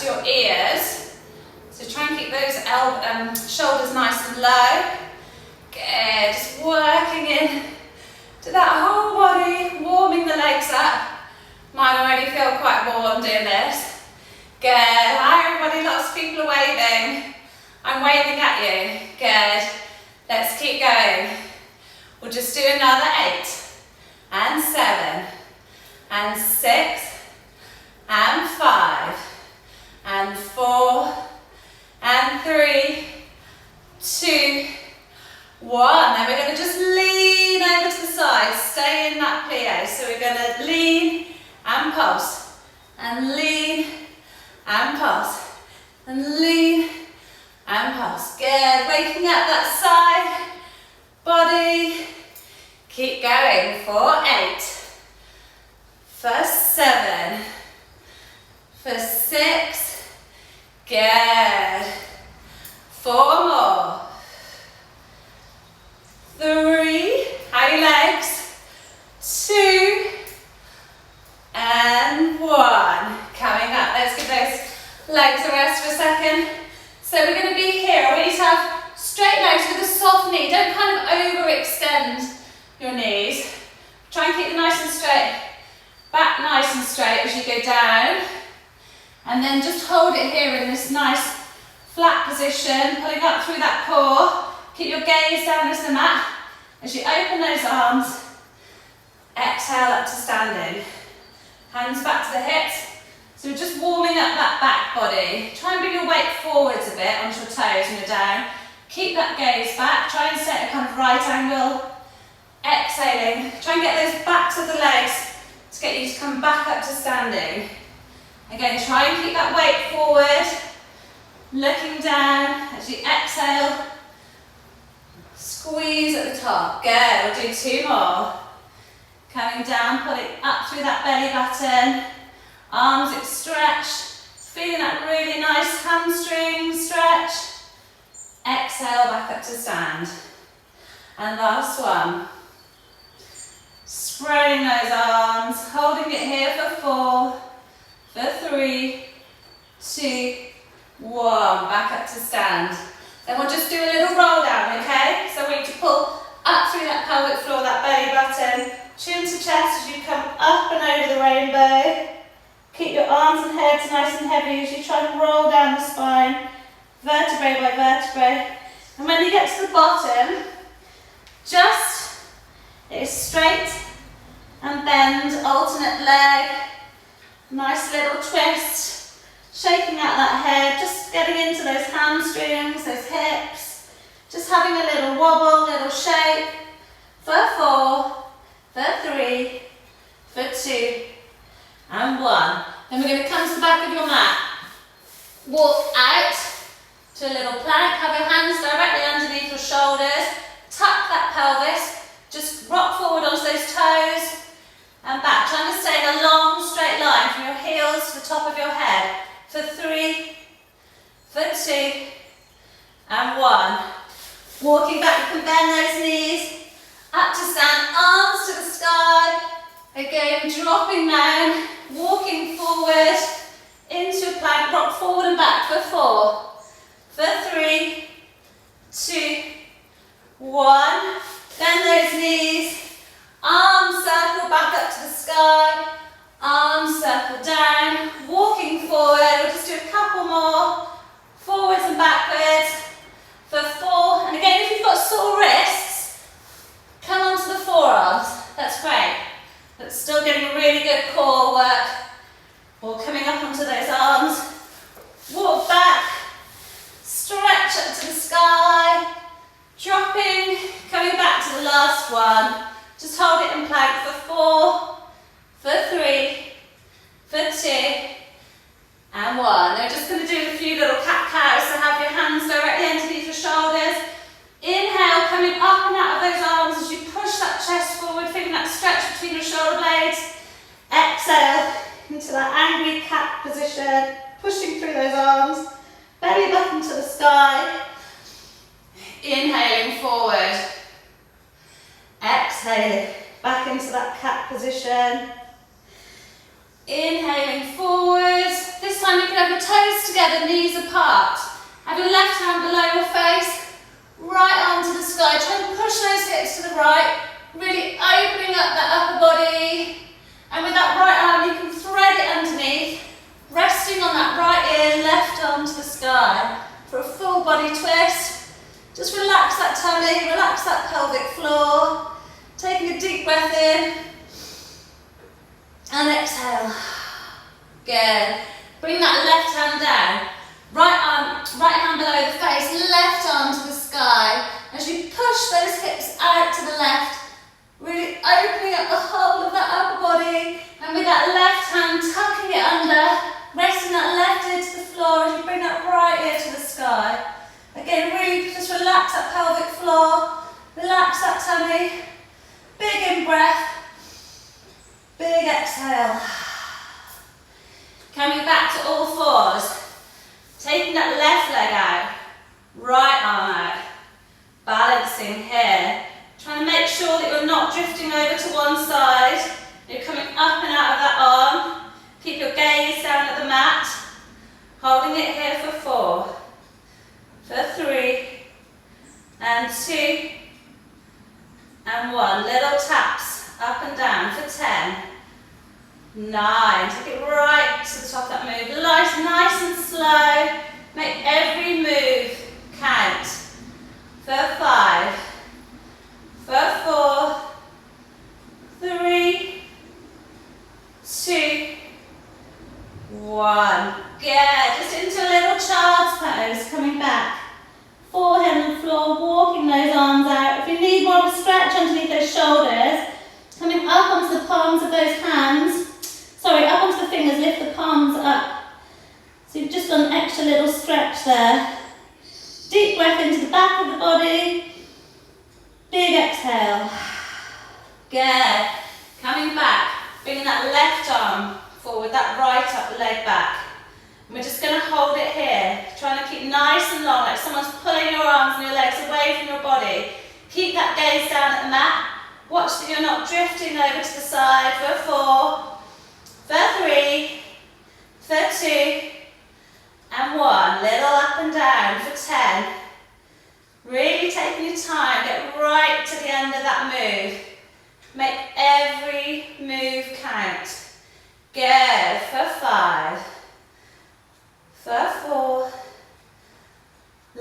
to your ears. So try and keep those shoulders nice and low. Good, just working in to that whole body, warming the legs up. Mine already feel quite warm doing this. Good, hi everybody, lots of people are waving. I'm waving at you, good. Let's keep going. We'll just do another 8, and 7, and 6, and 5, and 4, and 3, 2, 1. Then we're going to just lean over to the side, stay in that plie. So we're going to lean and pulse, and lean and pulse, and lean and pulse. Good, waking up that side body. Keep going for 8, for 7, for 6, good, 4 more, 3, high legs, 2, and 1. Coming up, let's give those legs a rest for a second. So we're going to be here. I want you to have straight legs with a soft knee. Don't kind of overextend your knees. Try and keep them nice and straight. Back nice and straight as you go down. And then just hold it here in this nice flat position, pulling up through that core. Keep your gaze down as the mat. As you open those arms, exhale up to standing. Hands back to the hips. So we're just warming up that back body. Try and bring your weight forwards a bit onto your toes when you're down. Keep that gaze back. Try and set a kind of right angle. Exhaling. Try and get those backs of the legs to get you to come back up to standing. Again, try and keep that weight forward. Looking down as you exhale. Squeeze at the top. Good. We'll do 2 more. Coming down, pulling up through that belly button. Arms stretched. Feeling that really nice hamstring stretch. Exhale back up to stand. And last one. Spreading those arms, holding it here for 4, for 3, 2, 1. Back up to stand. Then we'll just do a little roll down, okay? So we need to pull up through that pelvic floor, that belly button. Chin to chest as you come up and over the rainbow. Keep your arms and heads nice and heavy as you try and roll down the spine, vertebrae by vertebrae. And when you get to the bottom, just it is straight and bend, alternate leg, nice little twist, shaking out that head, just getting into those hamstrings, those hips, just having a little wobble, little shake, for 4, for 3, for 2, and 1. Then we're going to come to the back of your mat. Walk out to a little plank. Have your hands directly underneath your shoulders. Tuck that pelvis. Just rock forward onto those toes and back. Trying to stay in a long straight line from your heels to the top of your head. For 3, for 2, and 1. Walking back, you can bend those knees. Up to stand, arms to the sky. Again, dropping down, walking forward into a plank, rock forward and back for 4, for 3, 2, 1. Bend those knees, arms circle back up to the sky, arms circle down, walking forward. We'll just do a couple more, forwards and backwards for 4. And again, if you've got sore wrists, come onto the forearms, that's great. That's still getting really good core work. Or coming up onto those arms. Walk back. Stretch up to the sky. Dropping. Coming back to the last one. Just hold it in plank for 4, for 3, for 2, and 1. Then we're just going to do a few little cat-cows. So have your hands directly underneath your shoulders. Inhale, coming up and out of those arms as you push that chest forward, feeling that stretch between your shoulder blades. Exhale into that angry cat position, pushing through those arms, belly button to the sky. Inhaling forward. Exhaling back into that cat position. Inhaling forward. This time you can have your toes together, knees apart. Have your left hand below your face, right arm to the sky. Try and push those hips to the right, really opening up that upper body. And with that right arm, you can thread it underneath, resting on that right ear, left arm to the sky for a full body twist. Just relax that tummy, relax that pelvic floor. Taking a deep breath in and exhale. Good. Bring that left hand down. Right hand below the face, left arm to the sky. As you push those hips out to the left, really opening up the whole of that upper body. And with that left hand, tucking it under, resting that left ear to the floor as you bring that right ear to the sky. Again, really just relax that pelvic floor, relax that tummy. Big in breath, big exhale. Coming back to all fours. Taking that left leg out, right arm out, balancing here. Trying to make sure that you're not drifting over to one side. You're coming up and out of that arm. Keep your gaze down at the mat. Holding it here for 4, for 3, and 2, and 1. Little taps up and down for 10. 9, take it right to the top of that move. Nice and slow. Make every move count. For 5, for 4, 3, 2, 1. Good. Just into a little child's pose. Coming back. Forehead on the floor, walking those arms out. If you need more of a stretch underneath those shoulders, coming up onto the palms of those hands. Sorry, up onto the fingers, lift the palms up. So you've just done an extra little stretch there. Deep breath into the back of the body. Big exhale. Good. Coming back, bringing that left arm forward, that right up, leg back. And we're just going to hold it here, trying to keep nice and long, like someone's pulling your arms and your legs away from your body. Keep that gaze down at the mat. Watch that you're not drifting over to the side. For 4, for 3, for 2, and 1. Little up and down for 10. Really taking your time, get right to the end of that move. Make every move count. Good. For 5, for 4,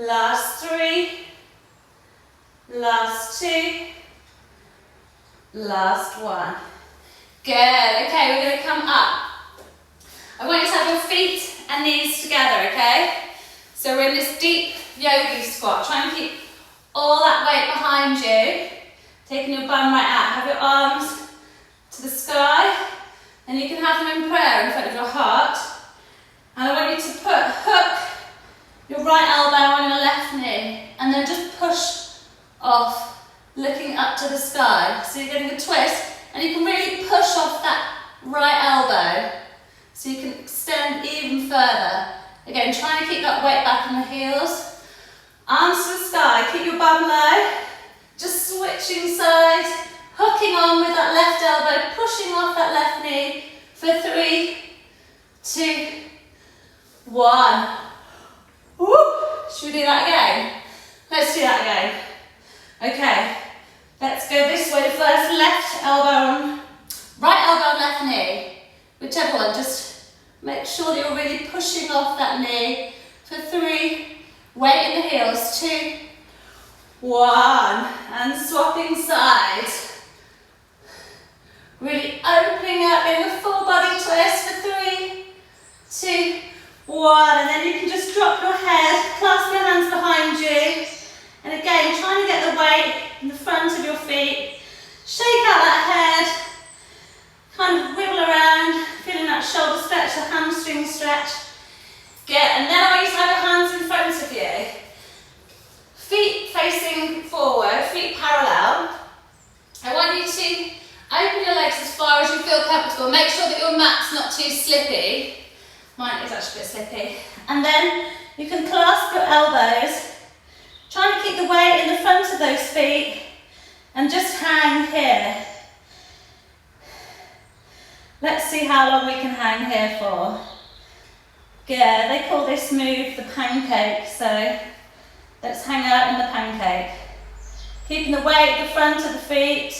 last 3, last 2, last 1. Good. Okay, we're going to come up. I want you to have your feet and knees together, okay? So we're in this deep yogi squat. Try and keep all that weight behind you. Taking your bum right out. Have your arms to the sky. And you can have them in prayer in front of your heart. And I want you to hook your right elbow on your left knee. And then just push off, looking up to the sky. So you're getting a twist. And you can really push off that right elbow so you can extend even further. Again, trying to keep that weight back on the heels. Arms to the sky, keep your bum low. Just switching sides, hooking on with that left elbow, pushing off that left knee. For 3, 2, 1. Woo! Should we do that again? Let's do that again. Okay. Let's go this way first, left elbow on, right elbow on left knee. Whichever one, just make sure that you're really pushing off that knee. For 3, weight in the heels, 2, 1, and swapping sides. Really opening up in a full body twist for 3, 2, 1, and then you can just drop your head, clasp your hands behind you. And again, trying to get the weight in the front of your feet. Shake out that head. Kind of wiggle around, feeling that shoulder stretch, the hamstring stretch. Good, and then I want you to have your hands in front of you. Feet facing forward, feet parallel. I want you to open your legs as far as you feel comfortable. Make sure that your mat's not too slippy. Mine is actually a bit slippy. And then you can clasp your elbows. Trying to keep the weight in the front of those feet and just hang here. Let's see how long we can hang here for. Good. They call this move the pancake, so let's hang out in the pancake. Keeping the weight at the front of the feet,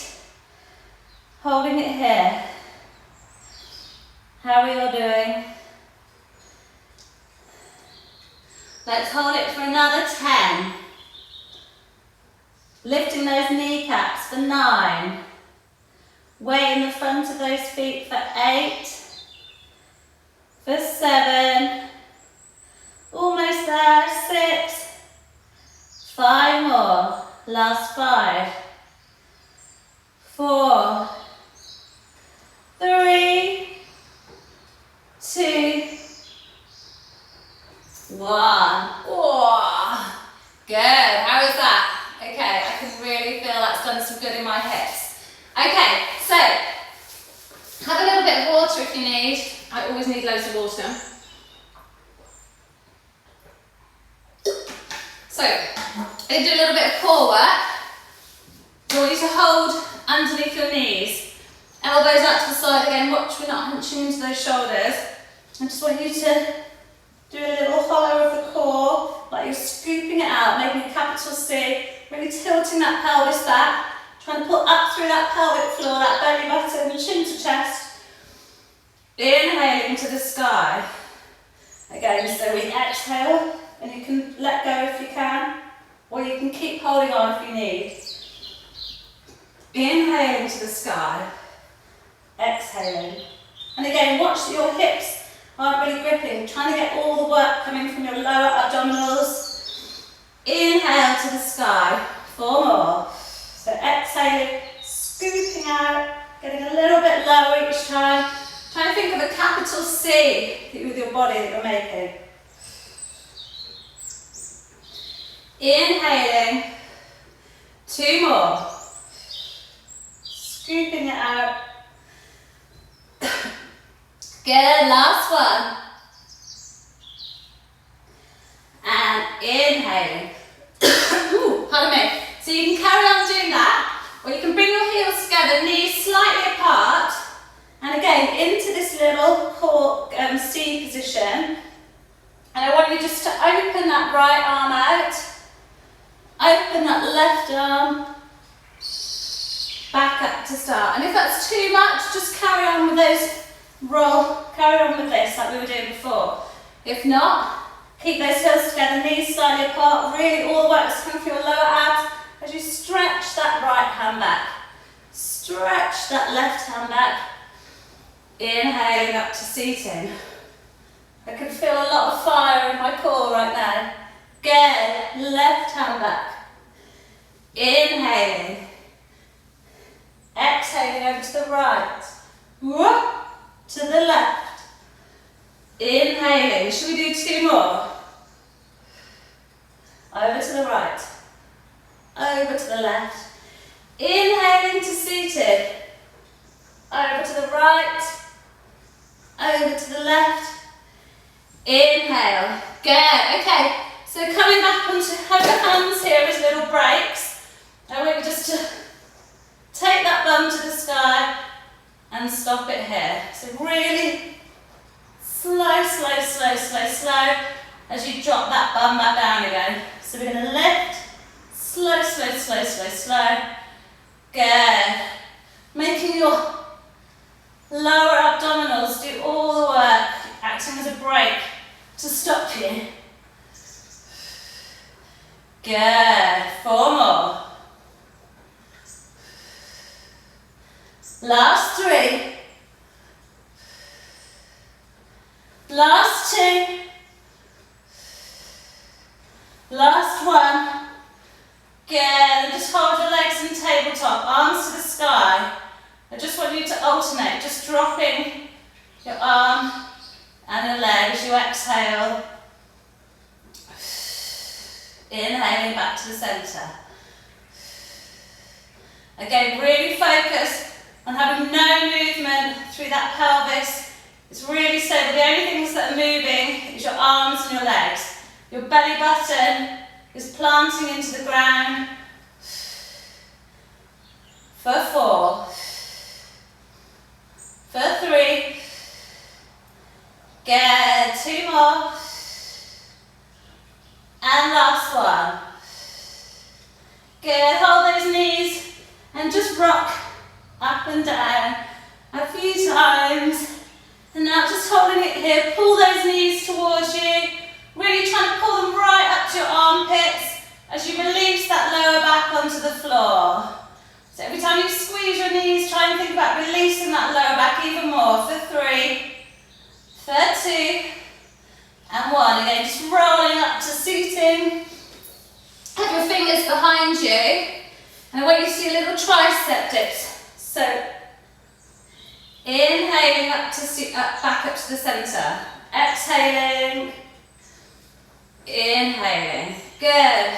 holding it here. How are we all doing? Let's hold it for another 10. Lifting those kneecaps for 9. Weight in the front of those feet for 8. For 7. Almost there. 6. 5 more. Last 5. 4. 3. 2. 1. Oh, good. How is that? Okay, I can really feel that's done some good in my hips. Okay, so have a little bit of water if you need. I always need loads of water. So, I'm going to do a little bit of core work. I want you to hold underneath your knees. Elbows out to the side again. Watch we're not hunching into those shoulders. I just want you to do a little hollow of the core, like you're scooping it out, making a capital C, really tilting that pelvis back, trying to pull up through that pelvic floor, that belly button, chin to chest. Inhaling to the sky. Again, so we exhale, and you can let go if you can, or you can keep holding on if you need. Inhaling to the sky, exhaling. And again, watch that your hips aren't really gripping, trying to get all the work coming from your lower abdominals. Inhale to the sky, 4 more. So exhaling, scooping out, getting a little bit lower each time. Try to think of a capital C with your body that you're making. Inhaling, 2 more. Scooping it out. Good, last one. And inhaling. Ooh, pardon me. So you can carry on doing that, or you can bring your heels together, knees slightly apart, and again into this little core C position. And I want you just to open that right arm out, open that left arm, back up to start. And if that's too much, just carry on with those. Carry on with this like we were doing before. If not, keep those heels together, knees slightly apart, really all the work is coming through your lower abs as you stretch that right hand back. Stretch that left hand back. Inhaling up to seating. I can feel a lot of fire in my core right now. Good, left hand back. Inhaling. Exhaling over to the right. Whoop. To the left. Inhaling. Should we do 2 more? Over to the right. Over to the left. Inhaling to seated. Over to the right. Over to the left. Inhale. Good. Okay. So coming back onto have your hands here as little breaks. I want you just to take that bum to the sky and stop it here. So really slow, slow, slow, slow, slow as you drop that bum back down again. So we're going to lift, slow, slow, slow, slow, slow. Good. Making your lower abdominals do all the work, acting as a brake to stop you. Good. 4 more. Last 3. Last 2. Last 1. Good. And just hold your legs in tabletop, arms to the sky. I just want you to alternate, just dropping your arm and your leg as you exhale. Inhaling back to the centre. Again, really focus on having no movement through that pelvis. It's really stable. The only things that are moving is your arms and your legs. Your belly button is planting into the ground. For 4. For 3. Good. Good, 2 more. And last one. Good, hold those knees and just rock up and down a few times. And now just holding it here, pull those knees towards you. Really trying to pull them right up to your armpits as you release that lower back onto the floor. So every time you squeeze your knees, try and think about releasing that lower back even more. For 3, for 2, and 1. Again, just rolling up to seating. Have your fingers behind you. And I want you to see a little tricep dips. So, inhaling back up to the centre. Exhaling. Inhaling. Good.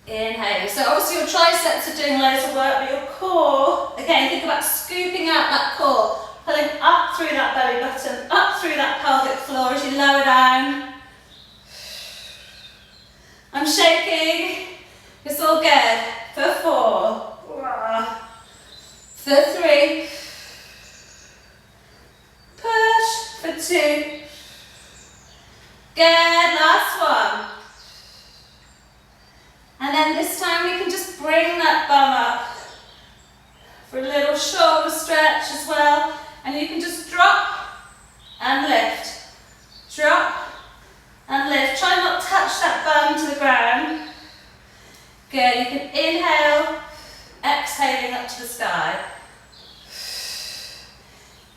Inhaling. So obviously your triceps are doing loads of work, but your core, again, think about scooping out that core, pulling up through that belly button, up through that pelvic floor as you lower down. I'm shaking. It's all good. For 4. For 3. Push. For 2. Good. Last one. And then this time we can just bring that bum up for a little shoulder stretch as well. And you can just drop and lift. Drop and lift. Try not to touch that bum to the ground. Good. You can inhale, exhaling up to the sky.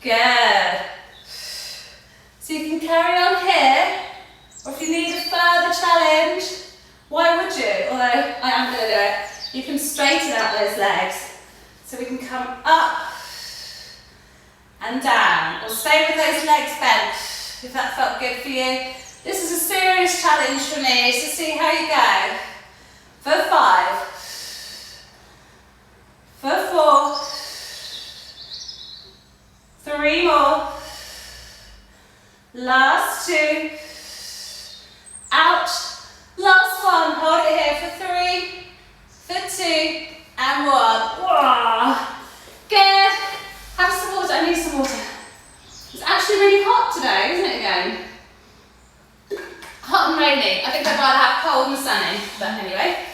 Good. So you can carry on here, or if you need a further challenge, why would you? Although I am going to do it. You can straighten out those legs. So we can come up and down. Or stay with those legs bent, if that felt good for you. This is a serious challenge for me, so see how you go. For 5. For 4. 3 more. Last 2. Out. Last one. Hold it here for 3, for 2, and 1. Whoa. Good. Have some water. I need some water. It's actually really hot today, isn't it again? Hot and rainy. I think I'd rather have cold and sunny. But anyway,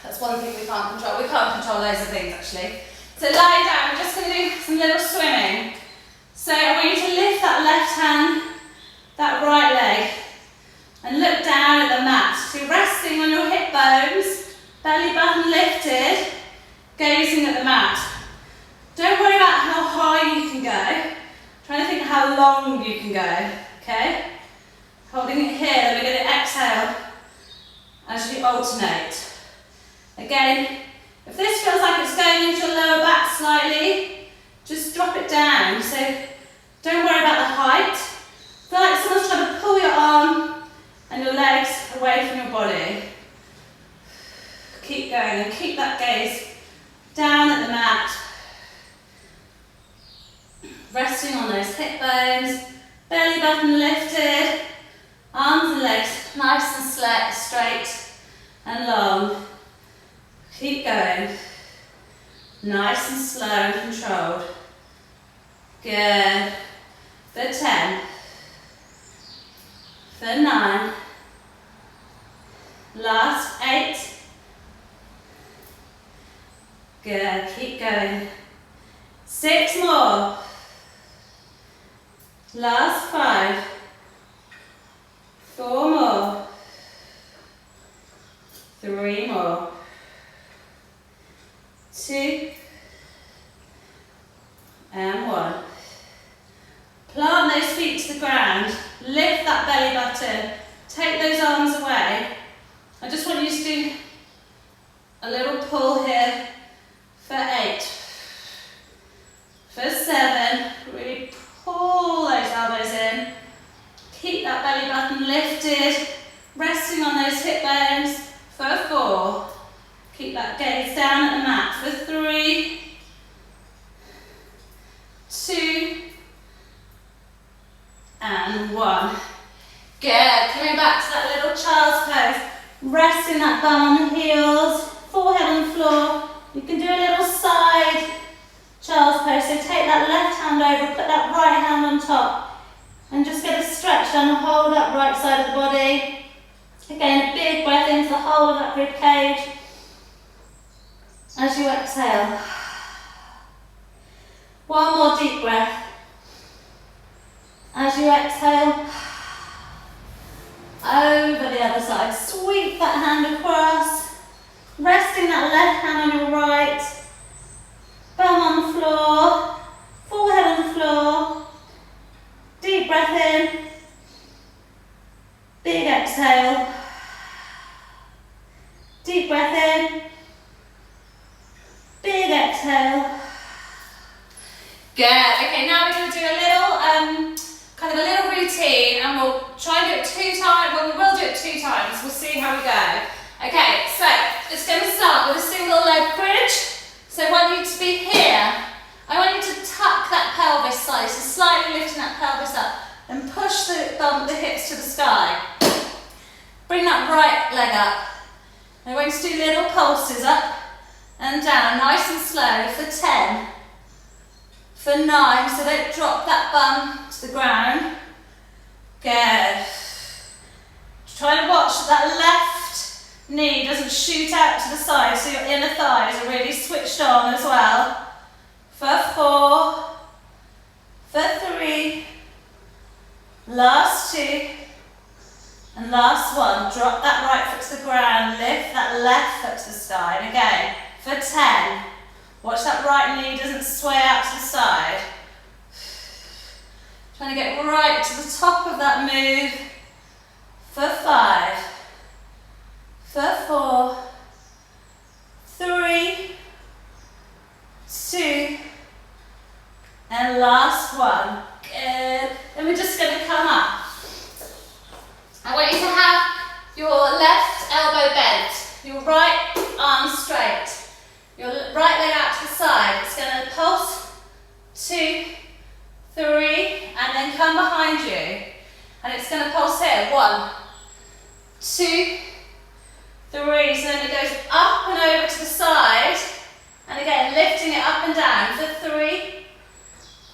that's one thing we can't control. We can't control loads of things actually. So lie down. We're just going to do some little swimming. So I want you to lift that left hand, that right leg, and look down at the mat. So you're resting on your hip bones, belly button lifted, gazing at the mat. Don't worry about how high you can go. Try to think how long you can go, okay? Holding it here, then we're going to exhale as you alternate. Again, if this feels like it's going into your lower back slightly, just drop it down. So don't worry about the height. Feel like someone's trying to pull your arm and your legs away from your body. Keep going and keep that gaze down at the mat. Resting on those hip bones, belly button lifted, arms and legs nice and straight and long. Keep going. Nice and slow and controlled. Good. For 10. For 9. Last 8. Good. Keep going. 6 more. Last 5. 4 more. 3 more. 2 and 1. Plant those feet to the ground. Lift that belly button. Take those arms away. I just want you to do a little pull here for 8. For 7. Really pull those elbows in. Keep that belly button lifted. Resting on those hip bones. For 4. Keep that gaze down at the mat. For 3, 2, and 1. Good. Coming back to that little child's pose. Resting that bum on the heels, forehead on the floor. You can do a little side child's pose. So take that left hand over, put that right hand on And just get a stretch down the whole of that right side of the body. Again, a big breath into the whole of that rib cage. As you exhale. One more deep breath. As you exhale, over the other side. Sweep that hand across, resting that left hand on your right. Bum on the floor, forehead on the floor. Deep breath in. Big exhale. Deep breath in. Big exhale. Good. Okay, now we're going to do a little, kind of a little routine, and we'll try and do it 2 times. Well, we will do it 2 times. We'll see how we go. Okay, so it's going to start with a single leg bridge. So I want you to be here. I want you to tuck that pelvis slightly, so slightly lifting that pelvis up, and push the hips to the sky. Bring that right leg up. I'm going to do little pulses up and down, nice and slow, for 10, for 9, so don't drop that bum to the ground. Good. Try to watch that left knee doesn't shoot out to the side, so your inner thighs are really switched on as well. For 4, for 3, last 2, and last 1. Drop that right foot to the ground, lift that left foot to the sky, and again, for 10. Watch that right knee doesn't sway out to the side. Trying to get right to the top of that move. For 5, for 4, 3, 2, and last 1. Good. Then we're just going to come up. I want you to have your left elbow bent, your right arm straight, your right leg out to the side. It's going to pulse 2, 3, and then come behind you. And it's going to pulse here. 1, 2, 3. So then it goes up and over to the side. And again, lifting it up and down for 3,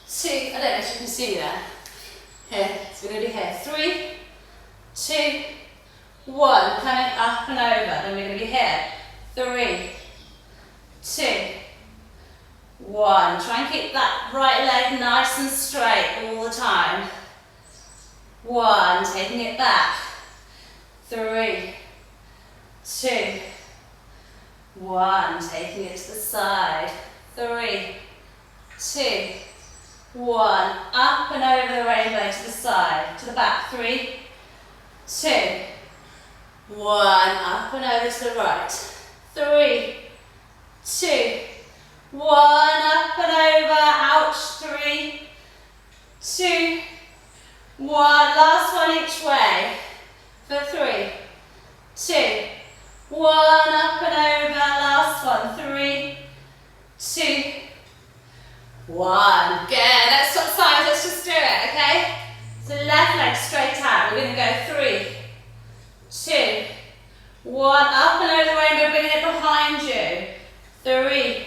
2. I don't know if you can see there. Here. So we're going to do here. 3, 2, 1. Coming up and over. Then we're going to be here. 3, 2, 1. Try and keep that right leg nice and straight all the time. 1. Taking it back. 3, 2, 1. Taking it to the side. 3, 2, 1. Up and over the rainbow to the side. To the back. 3, 2, 1. Up and over to the right. 3, 2, 1. Up and over. Ouch. 3, 2, 1. Last one each way. For 3, 2, 1. Up and over. Last one. 3, 2, 1. Good. Let's swap sides. Let's just do it, okay? So left leg straight out. We're going to go 3, 2, 1. Up and over the rainbow, bringing it behind you. 3,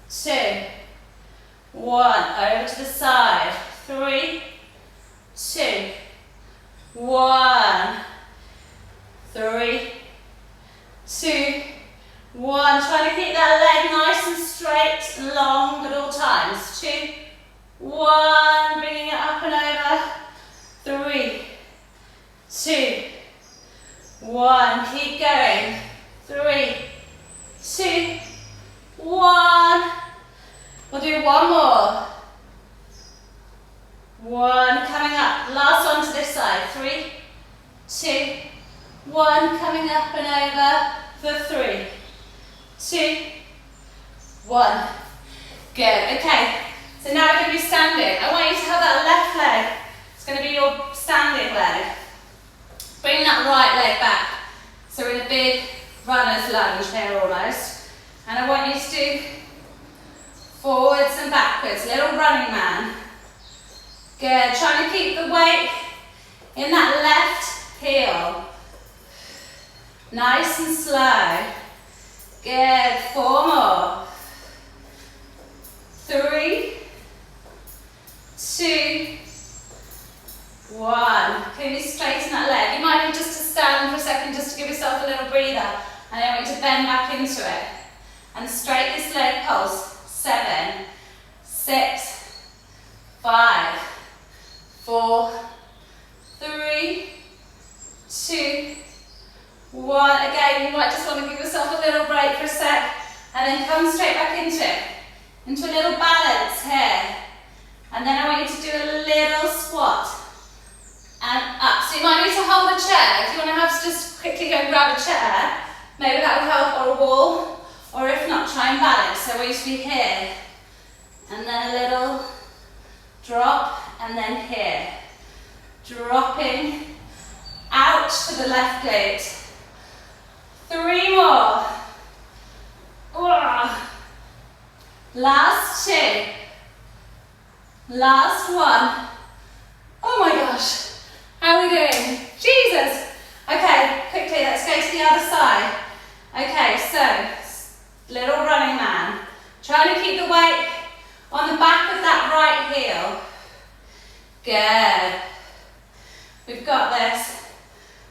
2, 1. Over to the side. 3, 2, 1. 3, 2, 1. Trying to keep that leg nice and straight and long at all times. 2, 1. Bringing it up and over. 3, 2, 1. Keep going. 3, 2, 1. We'll do one more. 1. Coming up. Last one to this side. 3, 2, 1. Coming up and over. For 3, 2, 1. Good. Okay. So now we're going to be standing. I want you to have that left leg. It's going to be your standing leg. Bring that right leg back. So we're in a big runner's lunge here almost. And I want you to do forwards and backwards. Little running man. Good. Trying to keep the weight in that left heel. Nice and slow. Good. 4 more. 3, 2, 1. Can you straighten that leg? You might need just to stand for a second just to give yourself a little breather. And then I want you to bend back into it. And straight this leg pulse. 7, 6, 5, 4, 3, 2, 1. Again, you might just want to give yourself a little break for a sec. And then come straight back into it. Into a little balance here. And then I want you to do a little squat. And up. So you might need to hold a chair. If you want to have to just quickly go and grab a chair, maybe that will help, or a wall. Or if not, try and balance. So I want you to be here. And then a little drop, and then here. Dropping out to the left glute. 3 more. Last 2. Last 1. Oh my gosh. How are we doing? Jesus. Okay, quickly, let's go to the other side. Okay, so, little running man. Trying to keep the weight on the back of that right heel. Good. We've got this.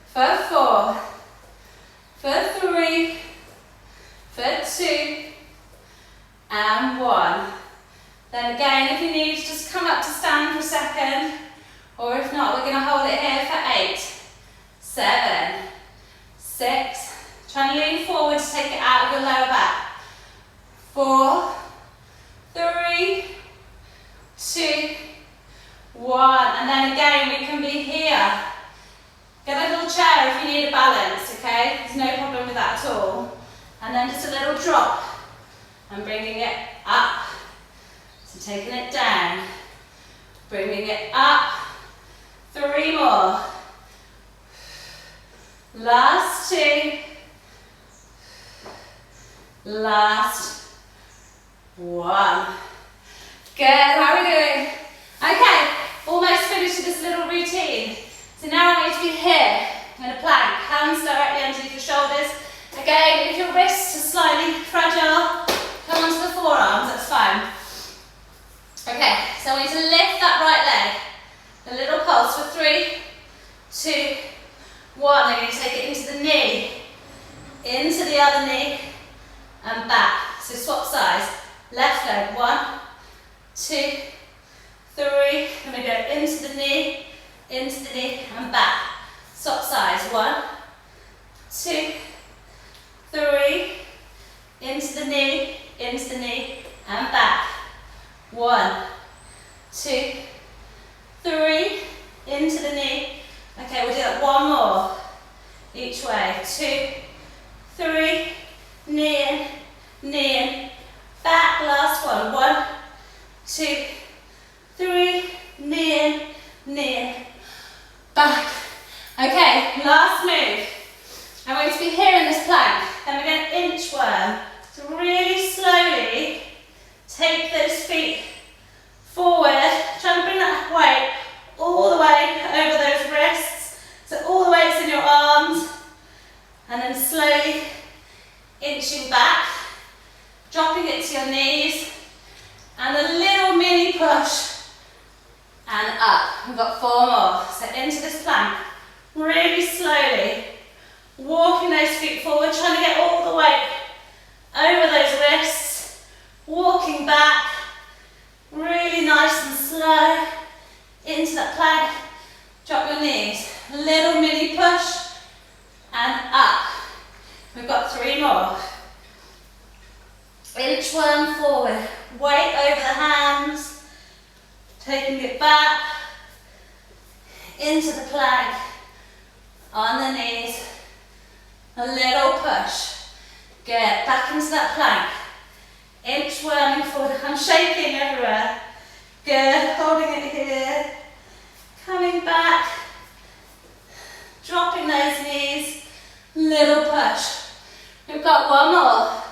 For 4. For 3. For 2. And 1. Then again, if you need, just come up to stand for a second. Or if not, we're going to hold it here for 8, 7, 6. Try and lean forward to take it out of your lower back. 4, 3, 2, 1. And then again, we can be here. Get a little chair if you need a balance, okay? There's no problem with that at all. And then just a little drop. And bringing it up. So taking it down. Bringing it up. 3 more. Last 2. Last 1. Good, how are we doing? Okay, almost finished with this little routine. So now I want you to be here in a plank, hands directly underneath your shoulders. Again, if your wrists are slightly fragile, come onto the forearms, that's fine. Okay, so I want you to lift that right leg. A little pulse for 3, 2, 1. I'm going to take it into the knee, into the other knee, and back. So swap sides. Left leg, 1, 2, 3. I'm going to go into the knee, and back. Swap sides. 1, 2, 3. Into the knee, and back. 1, 2, 3, into the knee. Okay, we'll do that 1 more. Each way. 2, 3, knee in, back. Last one. 1, 2, 3, knee in, back. Okay, last move. I want you to be here in this plank. Then we're going to inchworm. So really slowly take those feet forward. Try and bring that weight all the way over those wrists. So all the weight's in your arms. And then slowly inching back. Dropping it to your knees. And a little mini push. And up. We've got 4 more. So into this plank. Really slowly. Walking those feet forward. Trying to get all the weight over those wrists. Walking back. Really nice and slow. Into that plank. Drop your knees. Little mini push. And up. We've got 3 more. Inchworm forward. Weight over the hands. Taking it back. Into the plank. On the knees. A little push. Get back into that plank. Inchworming forward. I'm shaking everywhere. Good. Holding it here. Coming back. Dropping those knees. Little push. We've got 1 more.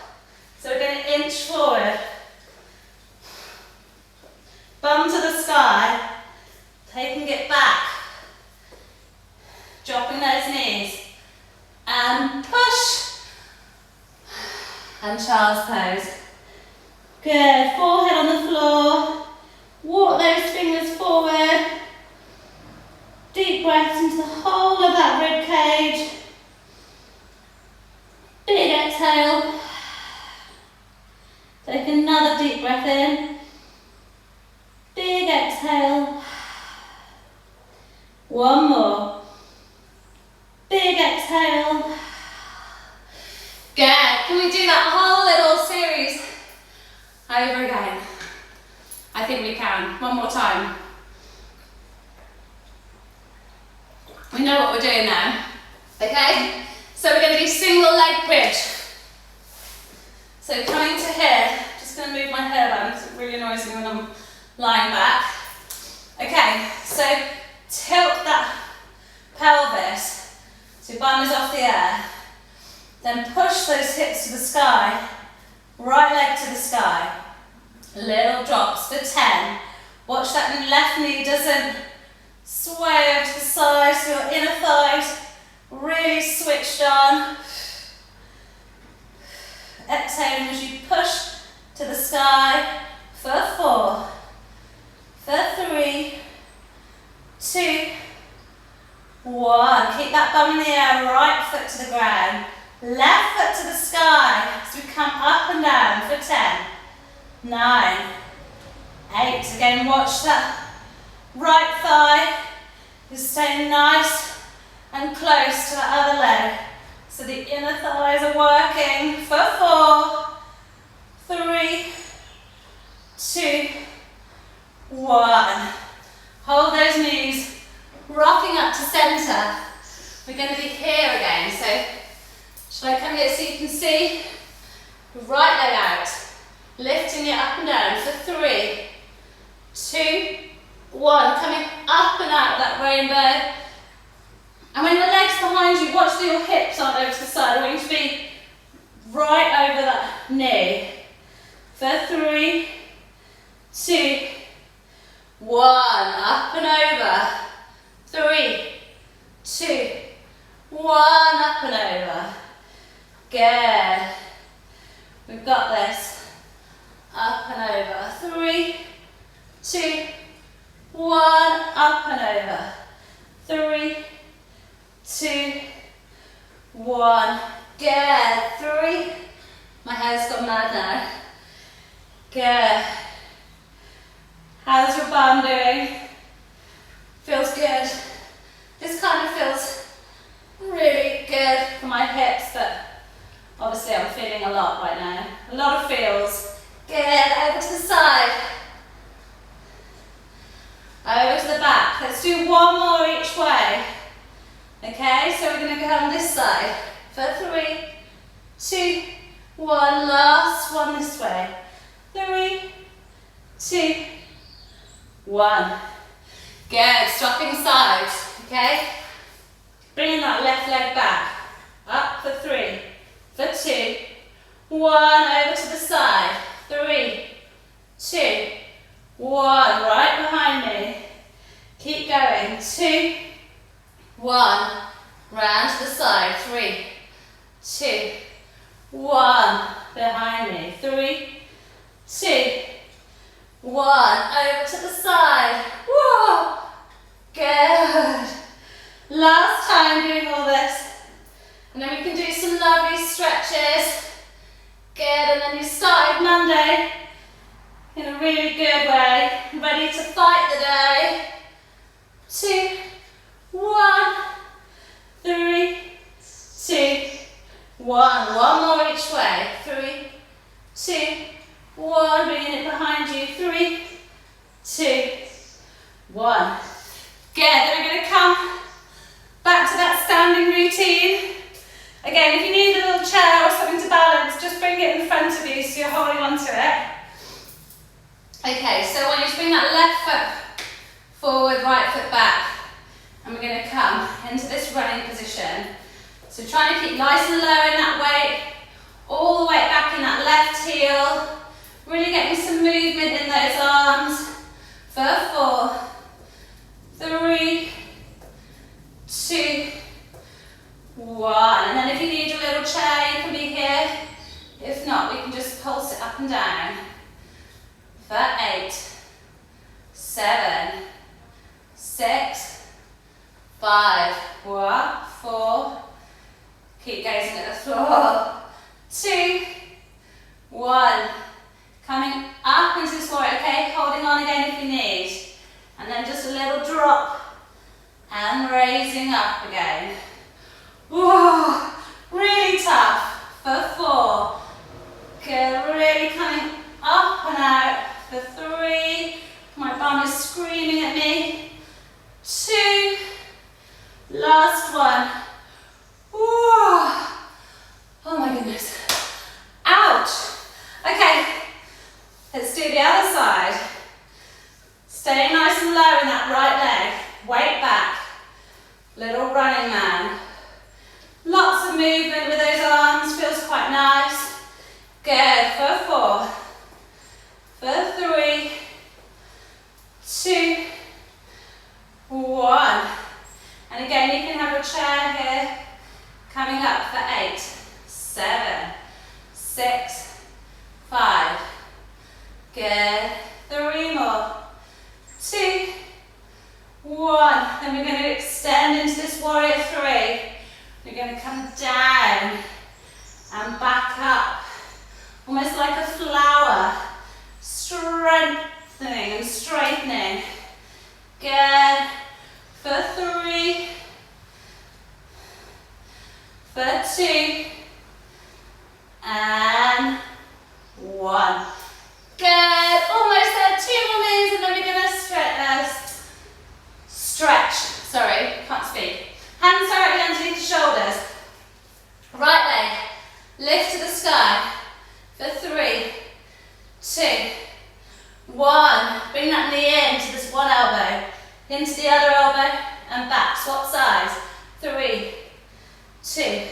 So we're going to inch forward. Bum to the sky. Taking it back. Dropping those knees. And push. And child's pose. Good. Forehead on the floor. Walk those fingers forward. One more. Big exhale. Good. Can we do that whole little series over again? I think we can. One more time. We know what we're doing now. Okay? So we're going to do single leg bridge. So coming to here, just going to move my hair down because it really annoys me when I'm lying back. Okay, so tilt that pelvis so your bum is off the air. Then push those hips to the sky, right leg to the sky. Little drops for 10. Watch that left knee doesn't sway over to the side, so your inner thighs really switched on. Exhaling as you push to the sky for 4, for 3, 2, 1. Keep that bum in the air, right foot to the ground. Left foot to the sky as we come up and down for 10, 9, 8. Again, watch that right thigh is staying nice and close to the other leg. So the inner thighs are working for 4, 3, 2, 1. Hold those knees, rocking up to center. We're going to be here again. So shall I come here so you can see? Right leg out, lifting it up and down for 3, 2, 1. Coming up and out of that rainbow. And when the leg's behind you, watch that your hips aren't over to the side. I want you to be right over that knee. For 3, 2, 1. Up and over. 3, 2, 1. Up and over. Good. We've got this. Up and over. 3, 2, 1. Up and over. 3, 2, 1. Good. 3. My hair's gone mad now. Good. How's your bum doing? Feels good. This kind of feels really good for my hips, but obviously I'm feeling a lot right now. A lot of feels. Good. Over to the side. Over to the back. Let's do one more each way. Okay, so we're going to go on this side. For 3, 2, 1. Last one this way. 3, 2, 1. Good. Swapping sides. Okay. Bringing that left leg back. Up for 3, for 2, 1. Over to the side. 3, 2, 1. Right behind me. Keep going. 2, 1. Round to the side. 3, 2, 1. Behind me. 3, 2, 1. Over to the side. Whoa. Good. Last time doing all this. And then we can do some lovely stretches. Good. And then you started Monday in a really good way. Ready to fight the day. 2, 1. 3, 2, 1. One more each way. 3, 2, 1. Bringing it behind you. 3, 2, 1. Good. Then we're going to come back to that standing routine. Again, if you need a little chair or something to balance, just bring it in front of you so you're holding on to it. Okay, so I want you to bring that left foot forward, right foot back. And we're going to come into this running position. So trying to keep nice and low in that weight, all the way back in that left heel. Really getting some movement in those arms. For 4, 3, 2, 1. And then if you need a little chair, you can be here. If not, we can just pulse it up and down. For 8, 7, 6, 5, 4. Keep gazing at the floor. 2, 1. Coming up into this warrior, okay? Holding on again if you need. And then just a little drop. And last one. Whoa. Oh my goodness. Ouch. Okay, let's do the other side. Stay nice and low in that right leg. Weight back. Little running man. Lots of movement with those arms. Feels quite nice. Good. For 4. For 3. 2. 1. And again, you can have your chair here. Coming up for 8. 7. 6. 5. Good. 3 more. 2. 1. Then we're going to extend into this warrior 3. We're going to come down and back up. Almost like a flower. Strengthening and straightening. Good. For 3. For 2. And 1. Good. Almost there. 2 more moves and then we're going to stretch. Sorry, can't speak. Hands directly underneath the shoulders. Right leg. Lift to the sky. For 3. 2. 1. Bring that knee into this one elbow. Into the other elbow and back. Swap sides. 3. 2.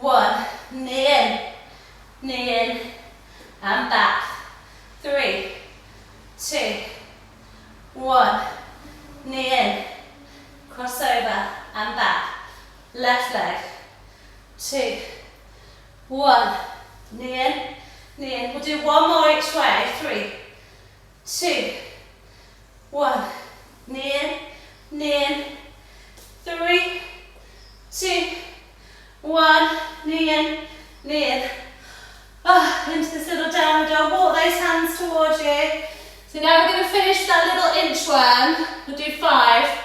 1. Knee in. Knee in. And back. 3. 2. 1. Knee in. Crossover and back. Left leg. 2. 1. Knee in. Knee in. We'll do 1 more each way. 3. 2. 1. Knee in. Knee in. 3. 2. 1. Knee in. Knee in. Into this little downward dog. Walk those hands towards you. So now we're going to finish that little inchworm. We'll do 5.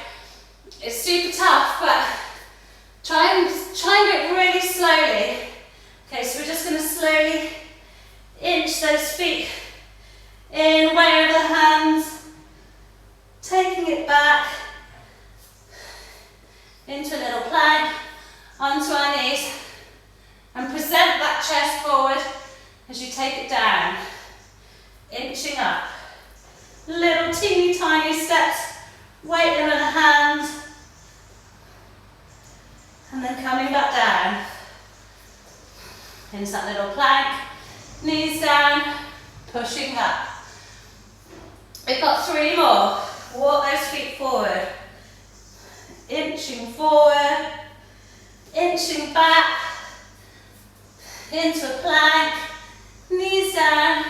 It's super tough, but try and do it really slowly. Okay, so we're just going to slowly inch those feet in, way over the hands, taking it back into a little plank, onto our knees, and present that chest forward as you take it down, inching up. Little teeny tiny steps, weight them in the hands, and then coming back down into that little plank, knees down, pushing up. We've got 3 more. Walk those feet forward, inching forward, inching back, into a plank, knees down,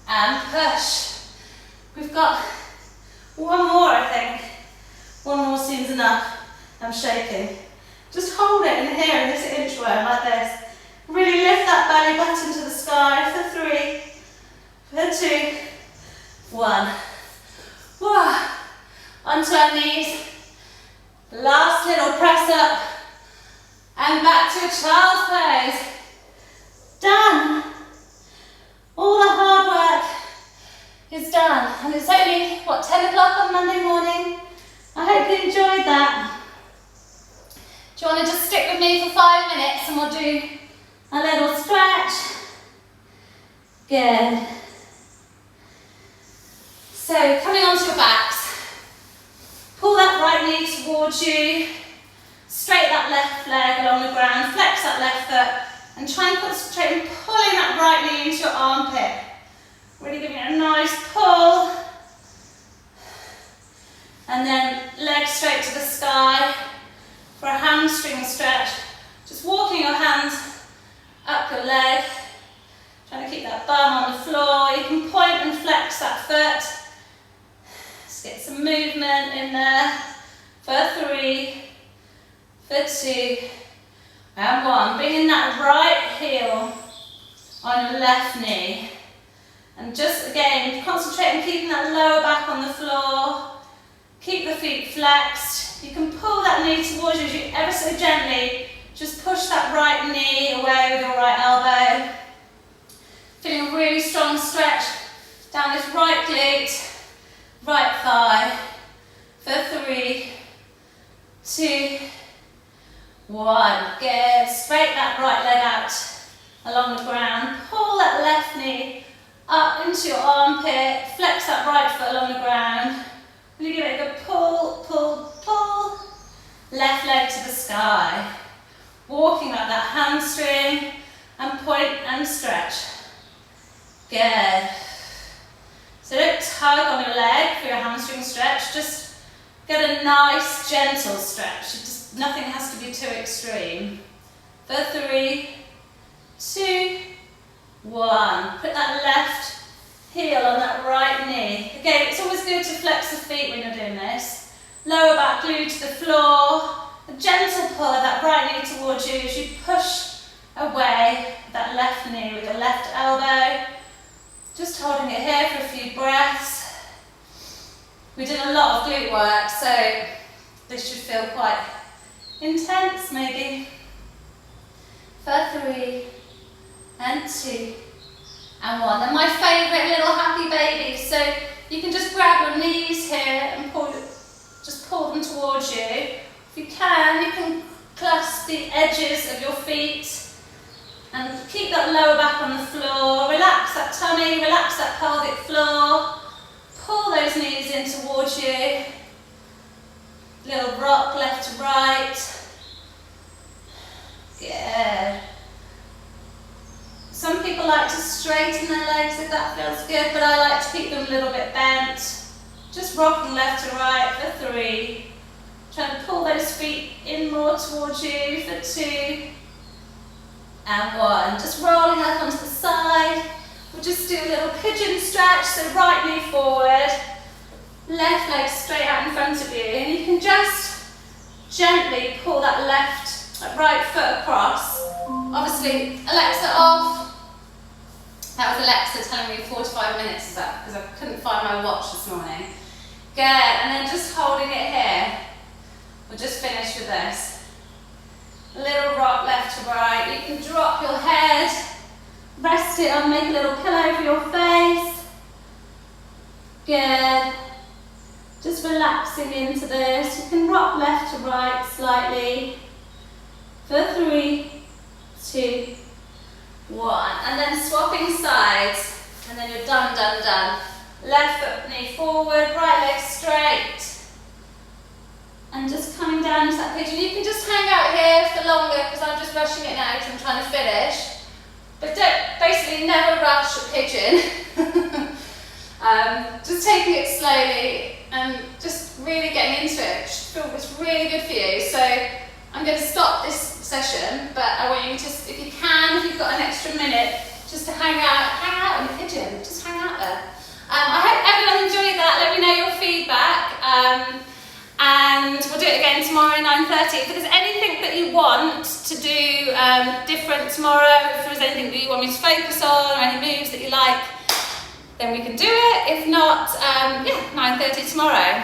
and push. We've got 1 more, I think. 1 more seems enough. I'm shaking. Just hold it in here in this inchworm like this. Really lift that belly button to the sky for 3, for 2, 1. Whoa. Onto our knees. Last little press up. And back to a child's pose. Done. All the hard work is done. And it's only, 10 o'clock on Monday morning? I hope you enjoyed that. Do you want to just stick with me for 5 minutes and we'll do a little stretch? Good. So coming onto your backs, pull that right knee towards you, straighten that left leg along the ground, flex that left foot, and try and concentrate on pulling that right knee into your armpit. Really giving it a nice pull. And then legs straight to the sky for a hamstring stretch. Just walking your hands up your leg, trying to keep that bum on the floor. You can point and flex that foot. Let's get some movement in there. For 3, for 2, and 1. Bringing that right heel on your left knee. And just again, concentrate on keeping that lower back on the floor. Keep the feet flexed. You can pull that knee towards you as you ever so gently just push that right knee away with your right elbow. Feeling a really strong stretch down this right glute, right thigh. For 3, 2, sky. Walking up that hamstring and point and stretch. Good. So don't tug on your leg for your hamstring stretch, just get a nice gentle stretch. Nothing has to be too extreme. For 3, 2, 1. Put that left heel on that right knee. Again, it's always good to flex the feet when you're doing this. Lower back glued to the floor. A gentle pull of that right knee towards you as you push away that left knee with the left elbow. Just holding it here for a few breaths. We did a lot of glute work, so this should feel quite intense maybe. For 3 and 2 and 1. They're my favourite little happy babies, so you can just grab your knees here and just pull them towards you. If you can clasp the edges of your feet and keep that lower back on the floor. Relax that tummy, relax that pelvic floor. Pull those knees in towards you. Little rock left to right. Good. Some people like to straighten their legs if that feels good, but I like to keep them a little bit bent. Just rocking left to right for 3. Try to pull those feet in more towards you for 2 and 1. Just rolling up onto the side. We'll just do a little pigeon stretch, so right knee forward, left leg straight out in front of you, and you can just gently pull that right foot across. Obviously, Alexa off. That was Alexa telling me 45 minutes is up because I couldn't find my watch this morning. Good, and then just holding it here. We'll just finish with this. A little rock left to right. You can drop your head, rest it on, make a little pillow for your face. Good. Just relaxing into this. You can rock left to right slightly. For 3, 2, 1. And then swapping sides. And then you're done, done, done. Left foot, knee forward, right leg straight. And just coming down into that pigeon. You can just hang out here for longer because I'm just rushing it now because I'm trying to finish. But basically never rush a pigeon. Just taking it slowly and just really getting into it. It's really good for you. So I'm going to stop this session, but I want you to, if you can, if you've got an extra minute, just to hang out in the pigeon. Just hang out there. I hope everyone enjoyed that. Let me know your feedback. And we'll do it again tomorrow at 9:30. If there's anything that you want to do different tomorrow, if there's anything that you want me to focus on or any moves that you like, then we can do it. If not, 9:30 tomorrow.